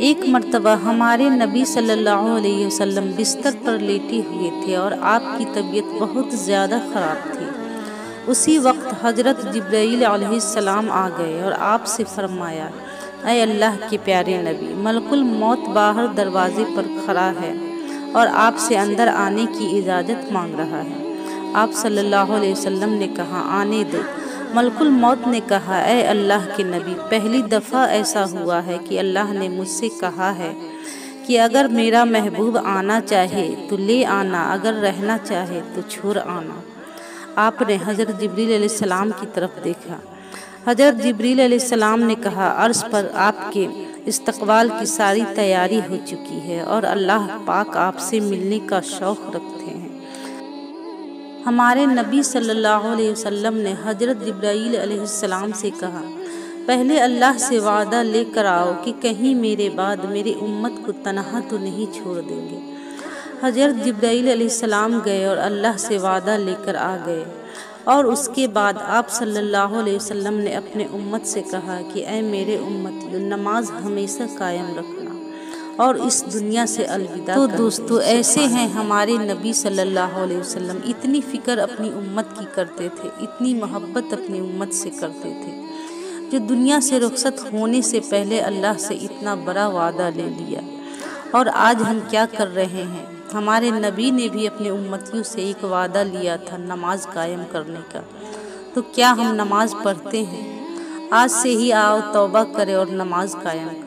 ایک مرتبہ ہمارے نبی صلی اللہ علیہ وسلم بستر پر لیٹے ہوئے تھے اور آپ کی طبیعت بہت زیادہ خراب تھی۔ اسی وقت حضرت جبرائیل علیہ السلام آ گئے اور آپ سے فرمایا، اے اللہ کے پیارے نبی، ملک الموت باہر دروازے پر کھڑا ہے اور آپ سے اندر آنے کی اجازت مانگ رہا ہے۔ آپ صلی اللہ علیہ وسلم نے کہا، آنے دو۔ ملک الموت نے کہا، اے اللہ کے نبی، پہلی دفعہ ایسا ہوا ہے کہ اللہ نے مجھ سے کہا ہے کہ اگر میرا محبوب آنا چاہے تو لے آنا، اگر رہنا چاہے تو چھوڑ آنا۔ آپ نے حضرت جبرائیل علیہ السلام کی طرف دیکھا۔ حضرت جبرائیل علیہ السلام نے کہا، عرش پر آپ کے استقبال کی ساری تیاری ہو چکی ہے اور اللہ پاک آپ سے ملنے کا شوق رکھتے ہیں۔ ہمارے نبی صلی اللہ علیہ وسلم نے حضرت جبرائیل علیہ السلام سے کہا، پہلے اللہ سے وعدہ لے کر آؤ کہ کہیں میرے بعد میری امت کو تنہا تو نہیں چھوڑ دیں گے۔ حضرت جبرائیل علیہ السلام گئے اور اللہ سے وعدہ لے کر آ گئے، اور اس کے بعد آپ صلی اللہ علیہ وسلم نے اپنے امت سے کہا کہ اے میرے امتیو، نماز ہمیشہ قائم رکھنا اور اس دنیا سے الوداع کرنا۔ تو دوستو، ایسے ہیں ہمارے نبی صلی اللہ علیہ وسلم، اتنی فکر اپنی امت کی کرتے تھے، اتنی محبت اپنی امت سے کرتے تھے، جو دنیا سے رخصت ہونے سے پہلے اللہ سے اتنا بڑا وعدہ لے لیا۔ اور آج ہم کیا کر رہے ہیں؟ ہمارے نبی نے بھی اپنے امتیوں سے ایک وعدہ لیا تھا نماز قائم کرنے کا، تو کیا ہم نماز پڑھتے ہیں؟ آج سے ہی آؤ، توبہ کریں اور نماز قائم کریں۔